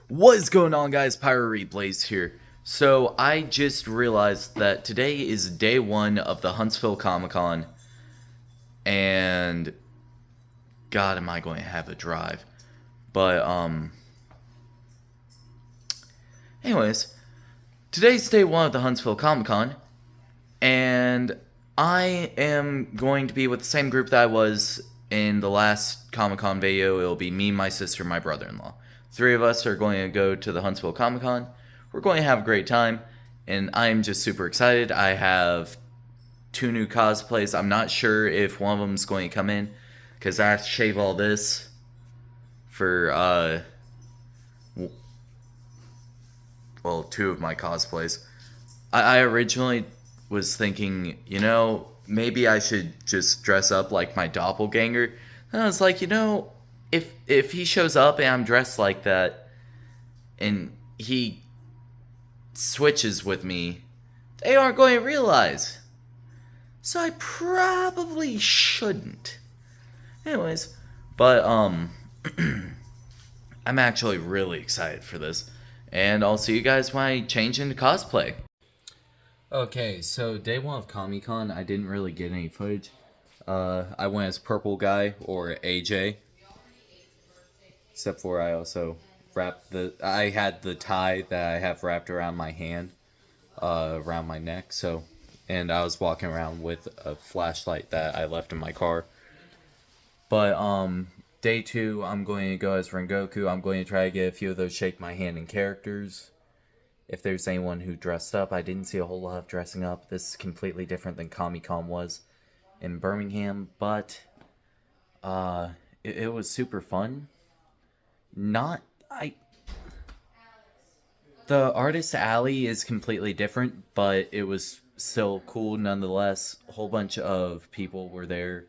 What is going on, guys? Pyro Blaze here. So I just realized that today is day one of the Huntsville Comic Con, and God, am I going to have a drive? But anyways, today's day one of the Huntsville Comic Con, and I am going to be with the same group that I was in the last Comic Con video. It'll be me, my sister, my brother-in-law. Three of us are going to go to the Huntsville Comic Con. We're going to have a great time, and I'm just super excited. I have 2 new cosplays. I'm not sure if one of them is going to come in, because I have to shave all this for, well, 2 of my cosplays. I originally was thinking, you know, maybe I should just dress up like my doppelganger. And I was like, you know, if he shows up and I'm dressed like that and he switches with me, they aren't going to realize. So I probably shouldn't. Anyways, but I'm actually really excited for this. And I'll see you guys when I change into cosplay. Okay, so day one of Comic-Con, I didn't really get any footage. I went as Purple Guy, or AJ. Except for I also wrapped I had the tie that I have wrapped around my hand, around my neck, so, and I was walking around with a flashlight that I left in my car. But, day 2, I'm going to go as Rengoku. I'm going to try to get a few of those shake my hand in characters. If there's anyone who dressed up, I didn't see a whole lot of dressing up. This is completely different than Comic-Con was in Birmingham, but it was super fun. The Artist Alley is completely different, but it was still cool nonetheless. A whole bunch of people were there,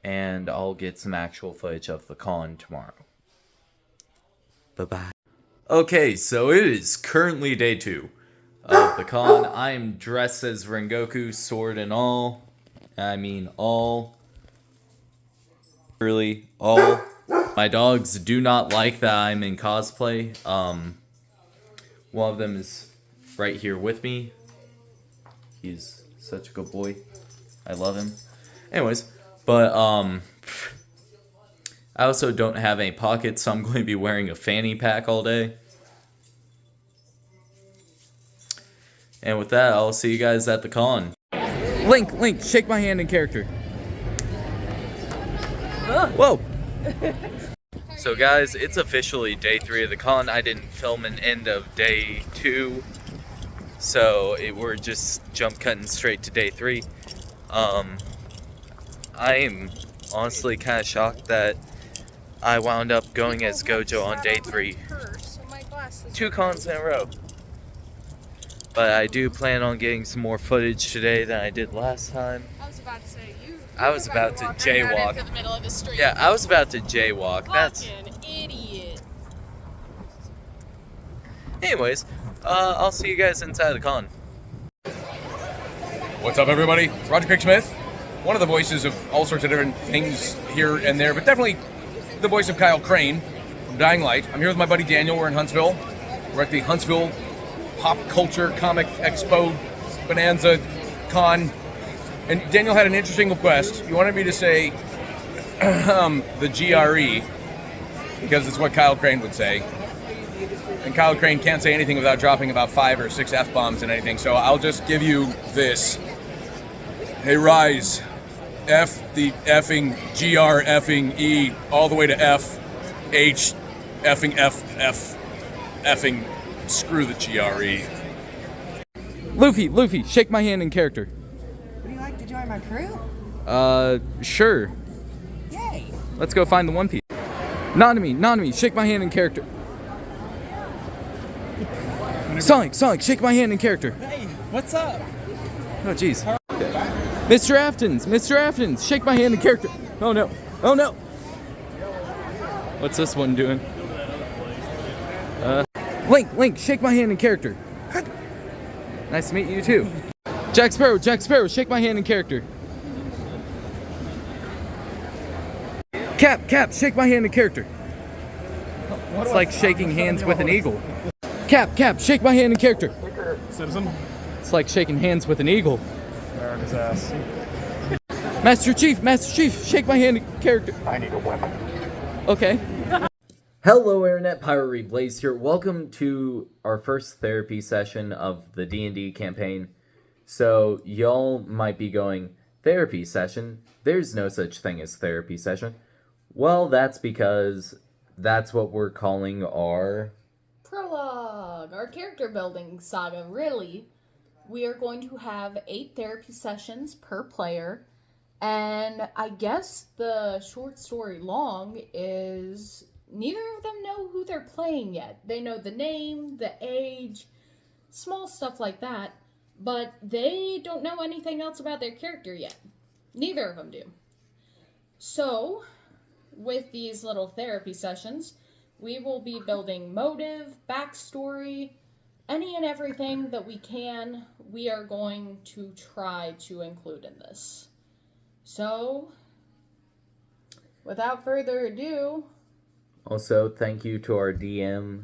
and I'll get some actual footage of the con tomorrow. Bye-bye. Okay, so it is currently day 2 of the con. I am dressed as Rengoku, sword and all. I mean all. Really, all. My dogs do not like that I'm in cosplay. One of them is right here with me. He's such a good boy. I love him. Anyways, but I also don't have any pockets, so I'm going to be wearing a fanny pack all day. And with that, I'll see you guys at the con. Link, shake my hand in character. Whoa! So guys, it's officially day 3 of the con. I didn't film an end of day 2, so we're just jump cutting straight to day 3. I am honestly kind of shocked that I wound up going as Gojo on day 3. 2 cons in a row. But I do plan on getting some more footage today than I did last time. I was about to jaywalk. Yeah, I was about to jaywalk. That's an idiot. Anyways, I'll see you guys inside the con. What's up, everybody? It's Roger Craig Smith, one of the voices of all sorts of different things here and there, but definitely the voice of Kyle Crane from Dying Light. I'm here with my buddy Daniel. We're in Huntsville. We're at the Huntsville Pop Culture Comic Expo Bonanza Con. And Daniel had an interesting request. He wanted me to say the GRE, because it's what Kyle Crane would say. And Kyle Crane can't say anything without dropping about 5 or 6 F-bombs and anything, so I'll just give you this. Hey, Rise, F the effing GR effing E all the way to F, H, effing F, F, effing screw the GRE. Luffy, shake my hand in character. Would you like to join my crew? Sure. Yay! Let's go find the One Piece. Nanami, shake my hand in character. Sonic, shake my hand in character. Hey, what's up? Oh, jeez. Mr. Aftons, shake my hand in character. Oh no. What's this one doing? Link, shake my hand in character. Nice to meet you too. Jack Sparrow, shake my hand in character. Cap, shake my hand in character. It's like shaking hands with an eagle. Cap, shake my hand in character. Citizen. It's like shaking hands with an eagle. America's ass. Master Chief, shake my hand in character. I need a weapon. Okay. Hello, Internet Pirate Blaze here. Welcome to our first therapy session of the D&D campaign. So, y'all might be going, therapy session? There's no such thing as therapy session. Well, that's because that's what we're calling our... Prologue, our character building saga, really. We are going to have 8 therapy sessions per player. And I guess the short story long is neither of them know who they're playing yet. They know the name, the age, small stuff like that, but they don't know anything else about their character yet. Neither of them do. So, with these little therapy sessions, we will be building motive, backstory, any and everything that we can, we are going to try to include in this. So, without further ado... Also, thank you to our DM.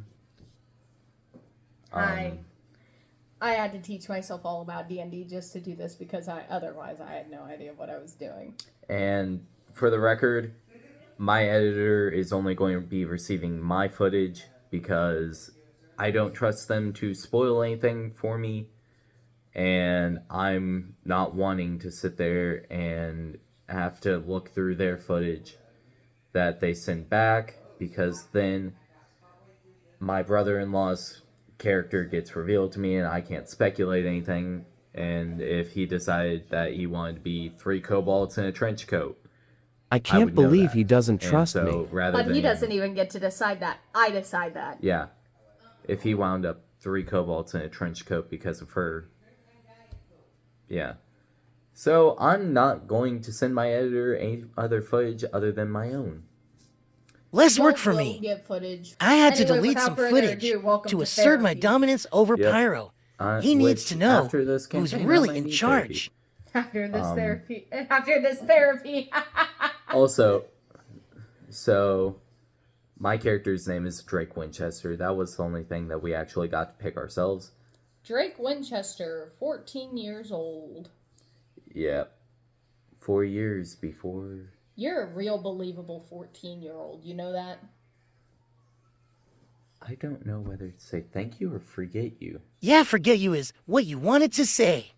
I had to teach myself all about D&D just to do this because otherwise I had no idea what I was doing. And for the record, my editor is only going to be receiving my footage because I don't trust them to spoil anything for me. And I'm not wanting to sit there and have to look through their footage that they send back, because then my brother-in-law's character gets revealed to me and I can't speculate anything. And if he decided that he wanted to be 3 kobolds in a trench coat, I can't believe he doesn't trust and me. But he doesn't even get to decide that. I decide that. Yeah. If he wound up 3 kobolds in a trench coat because of her. Yeah. So I'm not going to send my editor any other footage other than my own. Less work Well, for we'll me. get footage. I had to Anyway, delete without some further footage ado, welcome to assert my therapy. dominance over Yep. Pyro. He Which, needs to know after this who's campaign, I really might in need charge. After this therapy. After this therapy. Also, so my character's name is Drake Winchester. That was the only thing that we actually got to pick ourselves. Drake Winchester, 14 years old. Yep. 4 years before. You're a real believable 14-year-old. You know that? I don't know whether to say thank you or forget you. Yeah, forget you is what you wanted to say.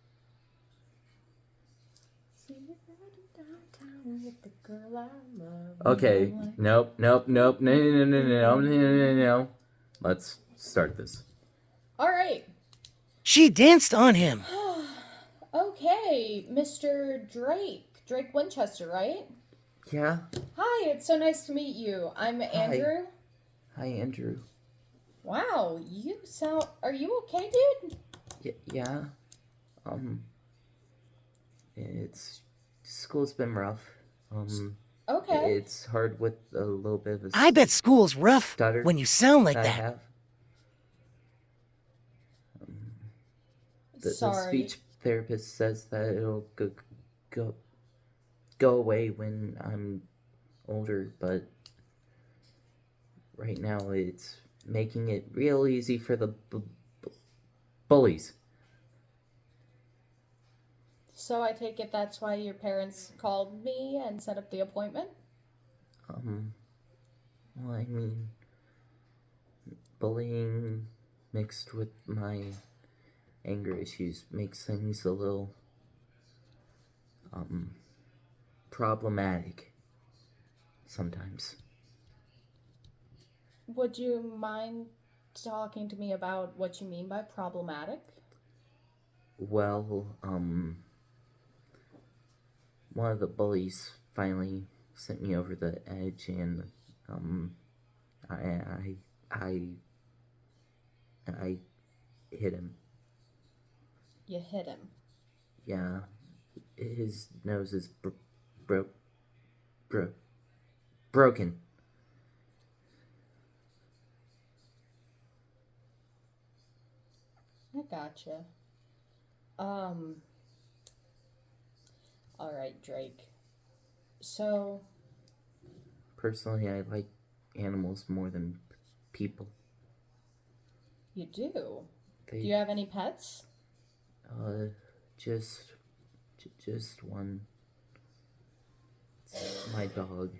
Okay. Nope. No. Let's start this. All right. She danced on him. Okay, Mr. Drake Winchester, right? Yeah. Hi, it's so nice to meet you. I'm Andrew. Hi, Andrew. Wow, you sound... Are you okay, dude? Yeah. School's been rough. Okay. It's hard with a little bit of a I bet school's rough stutter when you sound like I that. have. The Sorry. speech therapist says that it'll go away when I'm older, but right now it's making it real easy for the bullies. So I take it that's why your parents called me and set up the appointment? Well, I mean, bullying mixed with my anger issues makes things a little, problematic sometimes. Would you mind talking to me about what you mean by problematic? Well, one of the bullies finally sent me over the edge, and, I hit him. You hit him. Yeah, his nose is broken. I gotcha. Alright, Drake. So... Personally, I like animals more than people. You do? Do They, you have any pets? just, just one. It's my dog.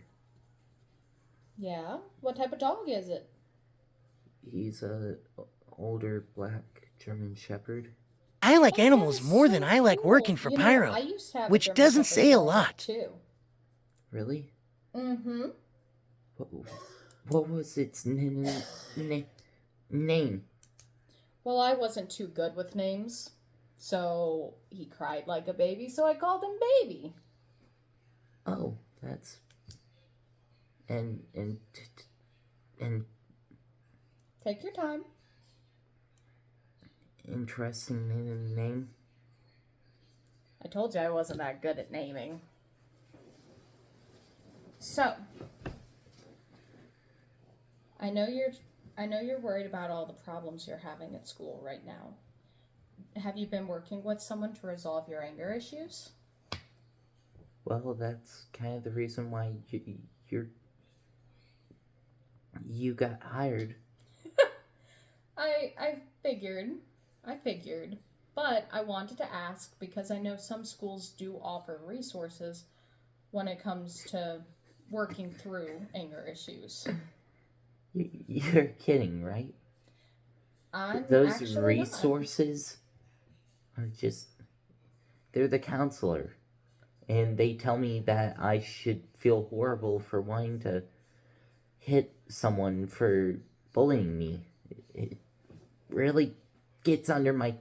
Yeah? What type of dog is it? He's a older black German Shepherd. I like Oh, that animals is more so than I like cool. working for You know, Pyro, I used to have a which German doesn't Shepherd say a growing up, lot. too. Really? Mm-hmm. What was its name? Well, I wasn't too good with names, so he cried like a baby, so I called him Baby. Oh, that's and Take your time. interesting name. I told you I wasn't that good at naming. So, I know you're worried about all the problems you're having at school right now. Have you been working with someone to resolve your anger issues? Well, that's kind of the reason why you got hired. I figured. But I wanted to ask because I know some schools do offer resources when it comes to working through anger issues. You're kidding, right? I'm Those actually resources are they're the counselor. And they tell me that I should feel horrible for wanting to hit someone for bullying me. It really gets under my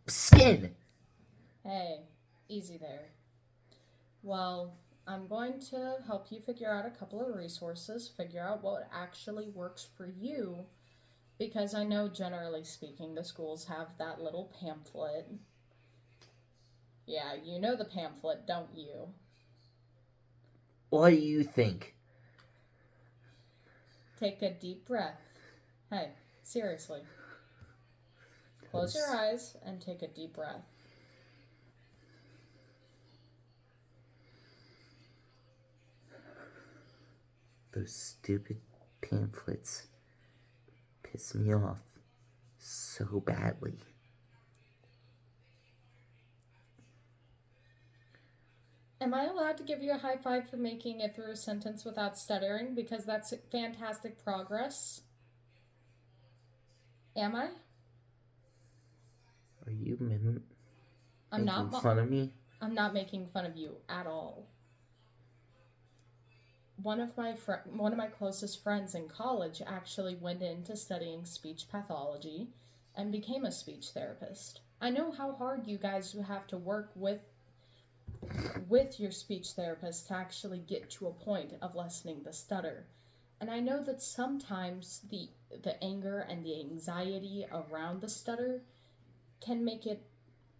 skin. not. Hey, easy there. Well, I'm going to help you figure out a couple of resources, figure out what actually works for you, because I know generally speaking the schools have that little pamphlet. Yeah, you know the pamphlet, don't you? What do you think? Take a deep breath. Hey, seriously. Close your eyes and take a deep breath. Those stupid pamphlets piss me off so badly. Am I allowed to give you a high five for making it through a sentence without stuttering? Because that's fantastic progress. Am I? Are you I'm making not. fun of me? I'm not making fun of you at all. One of my closest friends in college actually went into studying speech pathology and became a speech therapist. I know how hard you guys have to work with your speech therapist to actually get to a point of lessening the stutter. And I know that sometimes the anger and the anxiety around the stutter can make it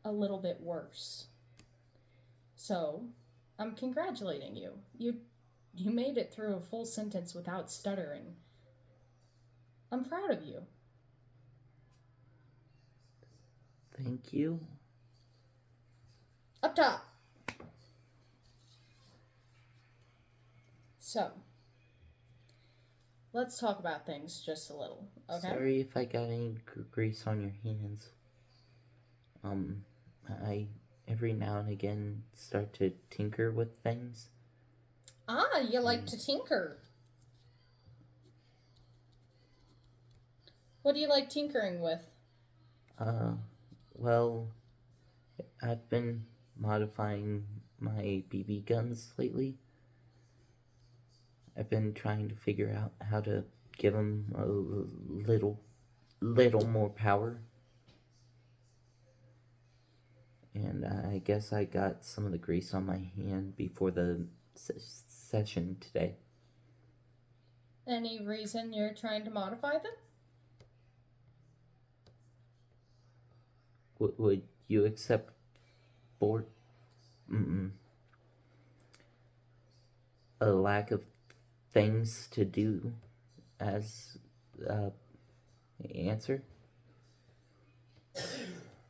a little bit worse. So, I'm congratulating you. You made it through a full sentence without stuttering. I'm proud of you. Thank you. Up top. So, let's talk about things just a little, okay? Sorry if I got any grease on your hands. I every now and again start to tinker with things. Ah, you like to tinker. What do you like tinkering with? Well, I've been modifying my BB guns lately. I've been trying to figure out how to give them a little more power. And I guess I got some of the grease on my hand before the session today. Any reason you're trying to modify them? Would you accept a lack of things to do as answer?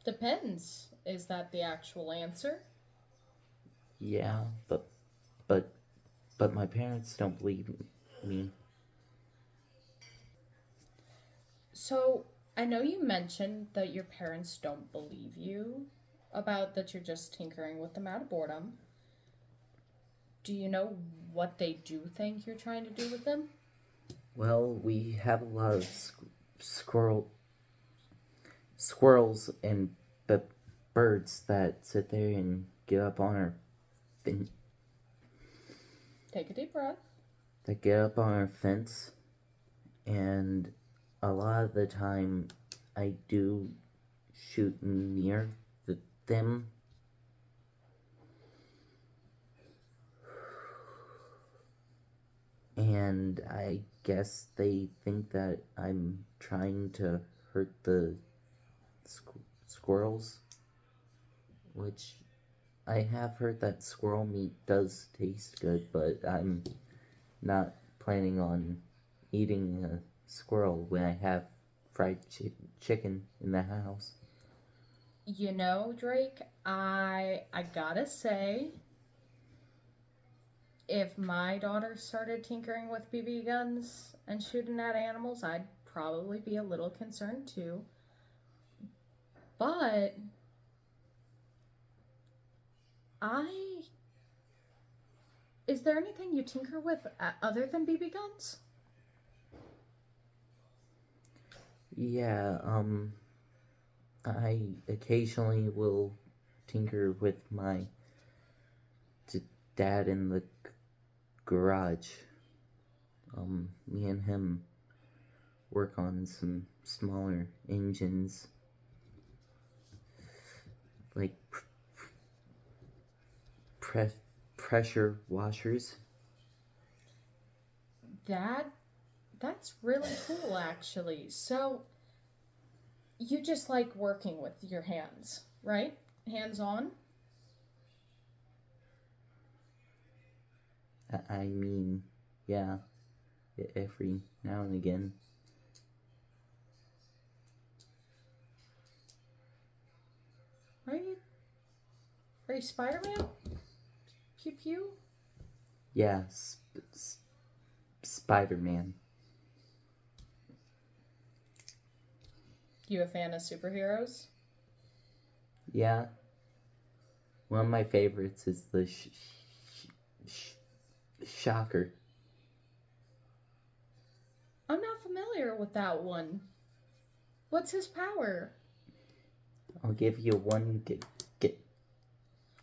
Depends. Is that the actual answer? Yeah, but my parents don't believe me. So, I know you mentioned that your parents don't believe you about that you're just tinkering with them out of boredom. Do you know what they do think you're trying to do with them? Well, we have a lot of squirrels and birds that sit there and get up on our fin- Take a deep breath. that get up on our fence, and a lot of the time I do shoot near them. And I guess they think that I'm trying to hurt the squirrels, which I have heard that squirrel meat does taste good, but I'm not planning on eating a squirrel when I have fried chicken in the house. You know, Drake, I gotta say, if my daughter started tinkering with BB guns and shooting at animals, I'd probably be a little concerned too. But is there anything you tinker with other than BB guns? Yeah, I occasionally will tinker with my dad in the garage. Me and him work on some smaller engines, like pressure washers. That's really cool, actually. So, you just like working with your hands, right? Hands on? I mean, yeah, every now and again. Are you Spider-Man? Pew pew? Yeah, Spider-Man. You a fan of superheroes? Yeah. One of my favorites is the Shocker. I'm not familiar with that one. What's his power? I'll give you one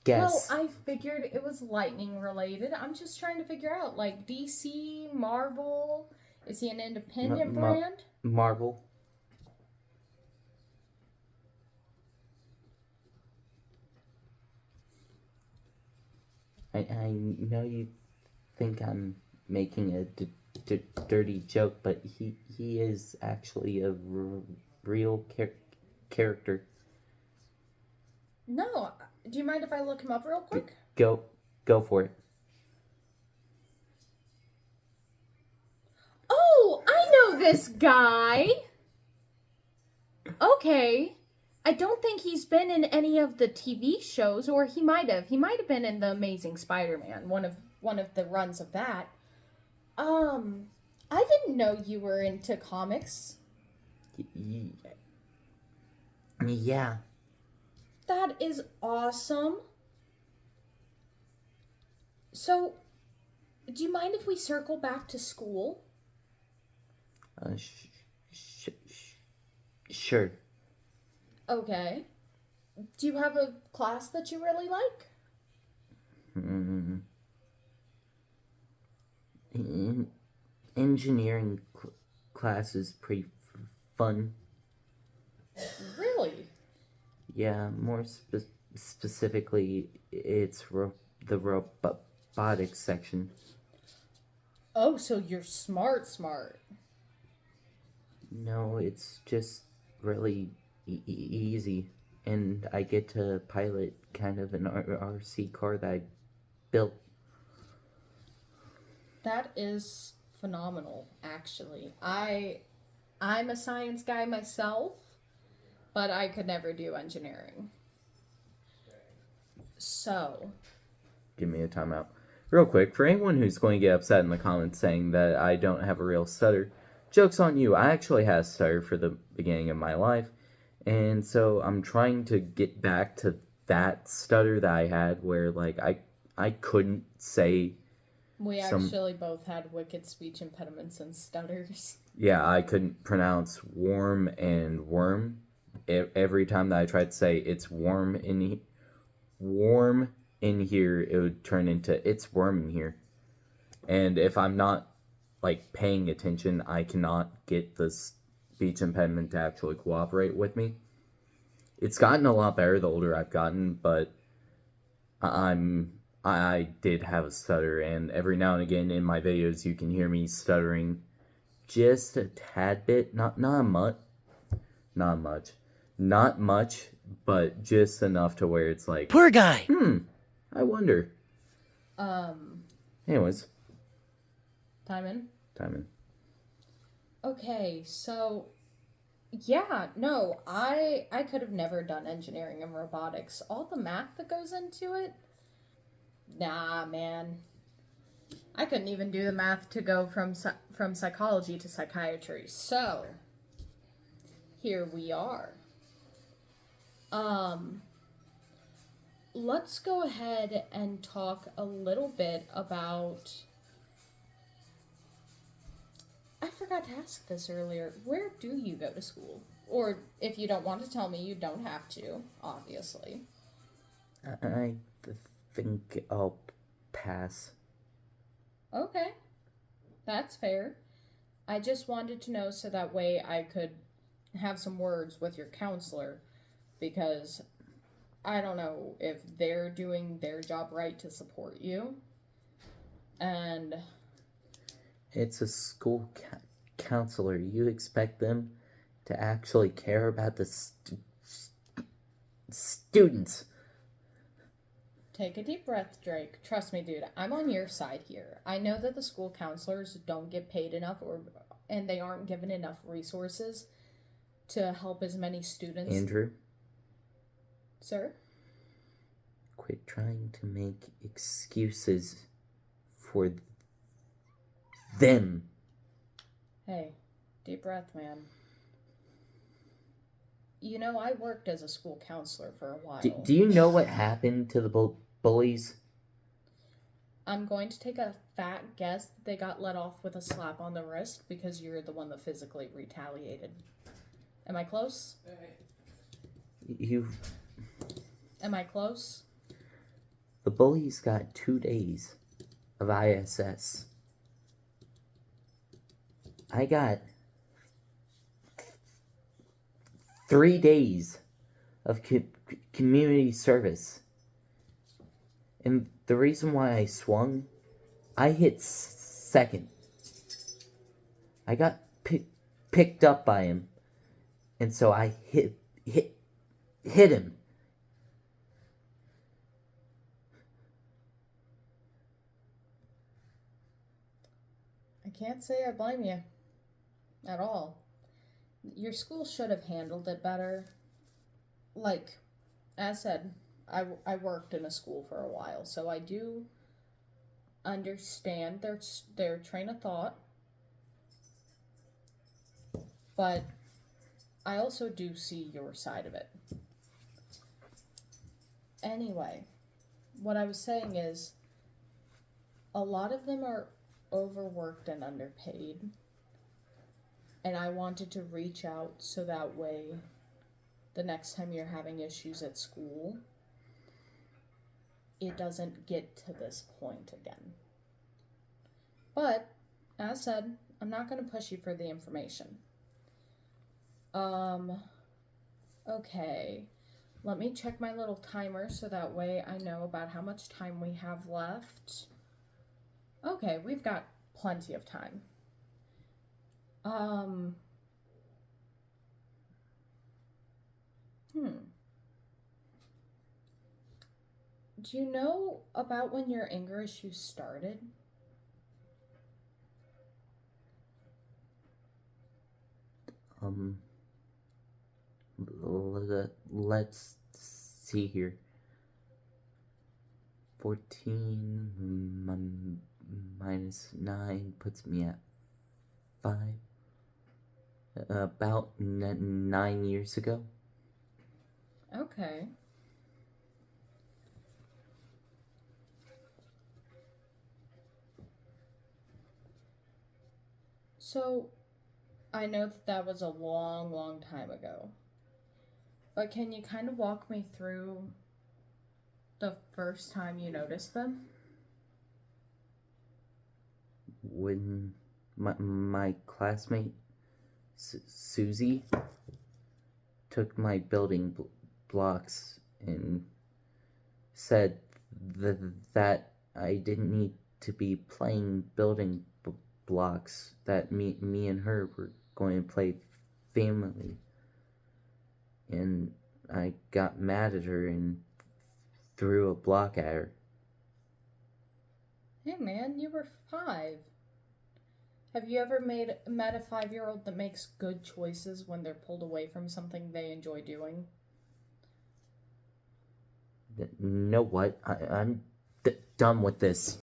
guess. Well, I figured it was lightning related. I'm just trying to figure out, like, DC, Marvel. Is he an independent brand? Marvel. I know you think I'm making a dirty joke, but he is actually a real character. No. Do you mind if I look him up real quick? Go for it. Oh, I know this guy. Okay. I don't think he's been in any of the TV shows, or he might have. He might have been in The Amazing Spider-Man, one of the runs of that. I didn't know you were into comics. Yeah. That is awesome. So, do you mind if we circle back to school? Sure. Okay. Do you have a class that you really like? Engineering class is pretty fun. Really? Yeah, more specifically, it's the robotics section. Oh, so you're smart. No, it's just really easy, and I get to pilot kind of an RC car that I built. That is phenomenal, actually. I'm a science guy myself, but I could never do engineering. So, Give me a timeout. Real quick, for anyone who's going to get upset in the comments saying that I don't have a real stutter, joke's on you. I actually had a stutter for the beginning of my life, and so I'm trying to get back to that stutter that I had where, like, I couldn't say We some... actually both had wicked speech impediments and stutters. Yeah, I couldn't pronounce warm and worm. Every time that I tried to say it's warm in here, it would turn into it's warm in here. And if I'm not, like, paying attention, I cannot get the speech impediment to actually cooperate with me. It's gotten a lot better the older I've gotten, but I did have a stutter, and every now and again in my videos you can hear me stuttering just a tad bit, not much, but just enough to where it's like, Poor guy. I wonder. Anyways, Time in? time in. Okay, so yeah, no, I could have never done engineering and robotics. All the math that goes into it, nah, man. I couldn't even do the math to go from psychology to psychiatry. So, here we are. Let's go ahead and talk a little bit about... I forgot to ask this earlier. Where do you go to school? Or if you don't want to tell me, you don't have to, obviously. I think I'll pass. Okay. That's fair. I just wanted to know so that way I could have some words with your counselor, because I don't know if they're doing their job right to support you. And It's a school counselor. You expect them to actually care about the students. take a deep breath, Drake. Trust me, dude. I'm on your side here. I know that the school counselors don't get paid enough, and they aren't given enough resources to help as many students. Andrew, Sir? quit trying to make excuses for them. Hey, deep breath, man. You know, I worked as a school counselor for a while. Do you know what happened to the bullies? I'm going to take a fat guess that they got let off with a slap on the wrist because you're the one that physically retaliated. Am I close? Am I close? The bullies got 2 days of ISS. I got 3 days of community service. And the reason why I swung, I hit second. I got picked up by him. And so I hit him. I can't say I blame you at all. Your school should have handled it better. Like, as said, I worked in a school for a while, so I do understand their train of thought. But I also do see your side of it. Anyway, what I was saying is, a lot of them are overworked and underpaid. And I wanted to reach out so that way the next time you're having issues at school, it doesn't get to this point again. But, as said, I'm not going to push you for the information. Okay. Let me check my little timer so that way I know about how much time we have left. Okay, we've got plenty of time. Do you know about when your anger issues started? Let's see here. 14 minus 9 puts me at 5. About 9 years ago. Okay. So, I know that that was a long, long time ago. But can you kind of walk me through the first time you noticed them? When my classmate Susie took my building blocks and said that I didn't need to be playing building blocks, that me and her were going to play family. And I got mad at her and threw a block at her. Hey man, you were 5. Have you ever met a 5-year-old that makes good choices when they're pulled away from something they enjoy doing? You know what? I'm done with this.